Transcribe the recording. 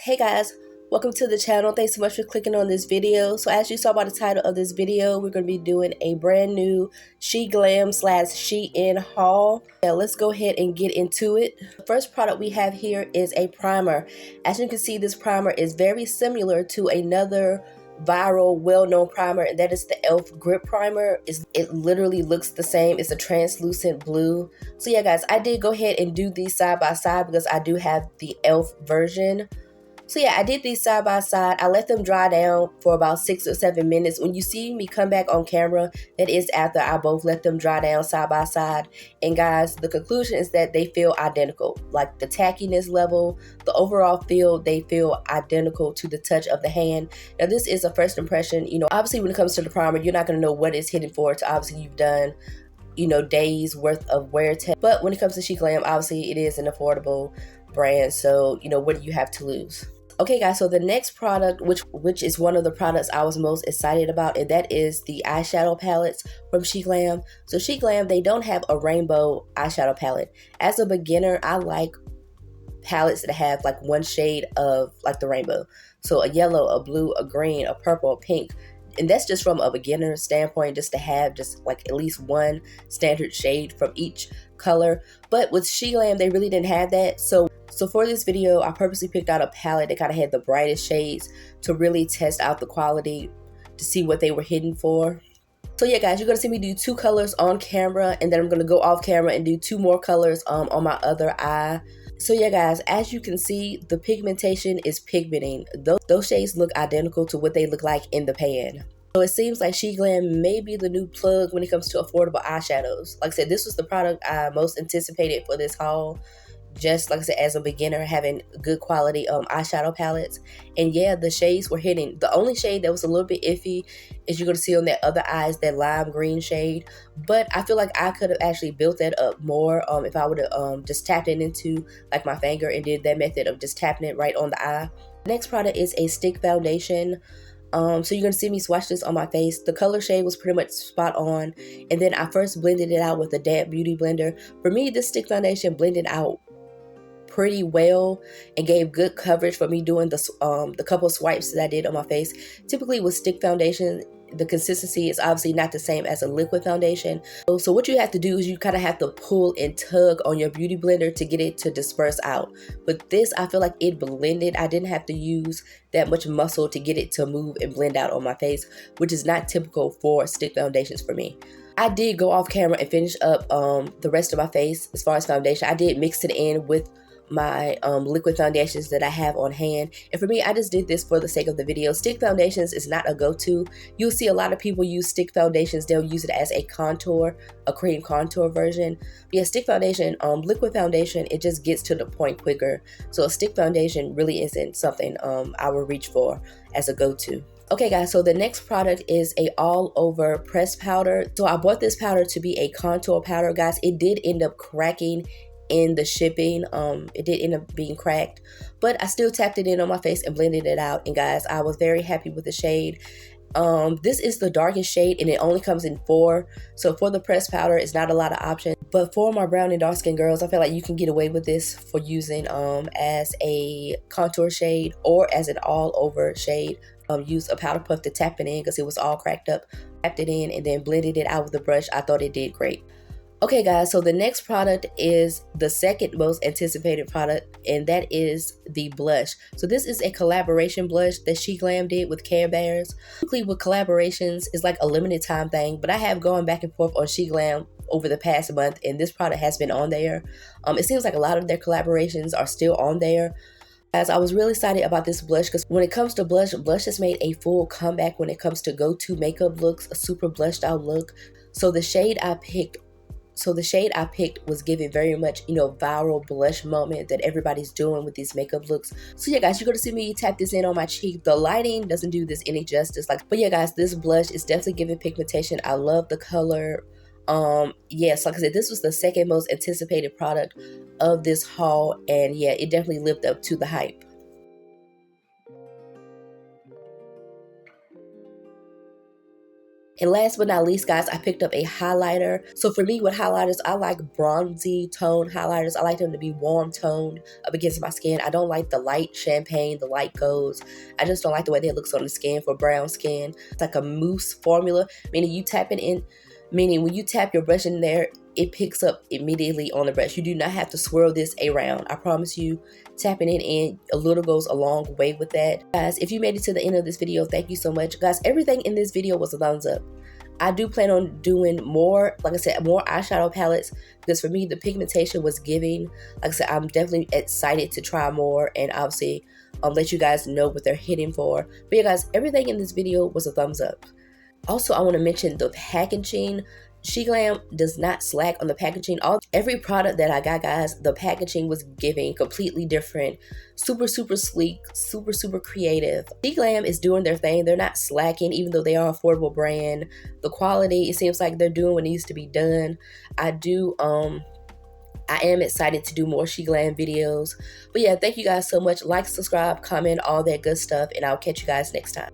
Hey guys, welcome to the channel. Thanks so much for clicking on this video. So as you saw by the title of this video, we're going to be doing a brand new Sheglam / Shein haul. Now let's go ahead and get into it. The first product we have here is a primer. As you can see, this primer is very similar to another viral well-known primer, and that is the e.l.f. grip primer. It literally looks the same. It's a translucent blue. So yeah guys, I did go ahead and do these side by side because I do have the e.l.f. version. So yeah, I did these side by side. I let them dry down for about 6 or 7 minutes. When you see me come back on camera, that is after I both let them dry down side by side. And guys, the conclusion is that they feel identical. Like the tackiness level, the overall feel, they feel identical to the touch of the hand. Now this is a first impression. You know, obviously when it comes to the primer, you're not going to know what it's hidden for. So obviously you've done, you know, days worth of wear test. But when it comes to Sheglam, obviously it is an affordable brand. So, you know, what do you have to lose? Okay guys, so the next product, which is one of the products I was most excited about, and that is the eyeshadow palettes from Sheglam. So Sheglam, they don't have a rainbow eyeshadow palette. As a beginner, I like palettes that have like one shade of like the rainbow. So a yellow, a blue, a green, a purple, a pink. And that's just from a beginner standpoint, just to have just like at least one standard shade from each color. But with Sheglam, they really didn't have that. So for this video, I purposely picked out a palette that kind of had the brightest shades to really test out the quality to see what they were hidden for. So yeah guys, you're going to see me do 2 colors on camera, and then I'm going to go off camera and do 2 more colors on my other eye. So yeah guys, as you can see, the pigmentation is pigmenting. Those shades look identical to what they look like in the pan. So it seems like Sheglam may be the new plug when it comes to affordable eyeshadows. Like I said, this was the product I most anticipated for this haul. Just like I said, as a beginner, having good quality eyeshadow palettes. And yeah, the shades were hitting. The only shade that was a little bit iffy is you're going to see on that other eye is that lime green shade. But I feel like I could have actually built that up more if I would have just tapped it into like my finger and did that method of just tapping it right on the eye. The next product is a stick foundation. So you're going to see me swatch this on my face. The color shade was pretty much spot on. And then I first blended it out with a damp beauty blender. For me, this stick foundation blended out pretty well and gave good coverage for me doing the couple swipes that I did on my face. Typically with stick foundation, the consistency is obviously not the same as a liquid foundation. So what you have to do is you kind of have to pull and tug on your beauty blender to get it to disperse out. But this, I feel like it blended. I didn't have to use that much muscle to get it to move and blend out on my face, which is not typical for stick foundations for me. I did go off camera and finish up the rest of my face as far as foundation. I did mix it in with my liquid foundations that I have on hand. And for me, I just did this for the sake of the video. Stick foundations is not a go-to. You'll see a lot of people use stick foundations. They'll use it as a contour, a cream contour version. But yeah, stick foundation, liquid foundation, it just gets to the point quicker. So a stick foundation really isn't something I would reach for as a go-to. Okay guys, so the next product is a all over pressed powder. So I bought this powder to be a contour powder, guys. It did end up cracking in the shipping. It did end up being cracked, but I still tapped it in on my face and blended it out. And guys, I was very happy with the shade. This is the darkest shade and it only comes in 4. So for the pressed powder, it's not a lot of options. But for my brown and dark skin girls, I feel like you can get away with this for using as a contour shade or as an all over shade. Use a powder puff to tap it in because it was all cracked up. Tapped it in and then blended it out with the brush. I thought it did great. Okay guys, so the next product is the second most anticipated product, and that is the blush. So this is a collaboration blush that Sheglam did with Care Bears. Typically with collaborations, it's like a limited time thing, but I have gone back and forth on Sheglam over the past month, and this product has been on there. It seems like a lot of their collaborations are still on there. As I was really excited about this blush because when it comes to blush has made a full comeback when it comes to go-to makeup looks, a super blushed out look. So the shade I picked was giving very much, you know, viral blush moment that everybody's doing with these makeup looks. So yeah guys, you're going to see me tap this in on my cheek. The lighting doesn't do this any justice. But yeah guys, this blush is definitely giving pigmentation. I love the color. Yes, like I said, this was the second most anticipated product of this haul, and yeah, it definitely lived up to the hype. And last but not least, guys, I picked up a highlighter. So for me with highlighters, I like bronzy tone highlighters. I like them to be warm toned up against my skin. I don't like the light champagne, the light golds. I just don't like the way that it looks on the skin for brown skin. It's like a mousse formula, meaning when you tap your brush in there, it picks up immediately on the brush. You do not have to swirl this around. I promise you, tapping it in a little goes a long way with that. Guys, if you made it to the end of this video, thank you so much. Guys, everything in this video was a thumbs up. I do plan on doing more, like I said, more eyeshadow palettes, because for me, the pigmentation was giving. Like I said, I'm definitely excited to try more and obviously let you guys know what they're hitting for. But yeah, guys, everything in this video was a thumbs up. Also, I want to mention the packaging. Sheglam does not slack on the packaging. Every product that I got, guys, the packaging was giving completely different. Super, super sleek, super, super creative. Sheglam is doing their thing. They're not slacking, even though they are an affordable brand. The quality, it seems like they're doing what needs to be done. I am excited to do more Sheglam videos. But yeah, thank you guys so much. Like, subscribe, comment, all that good stuff, and I'll catch you guys next time.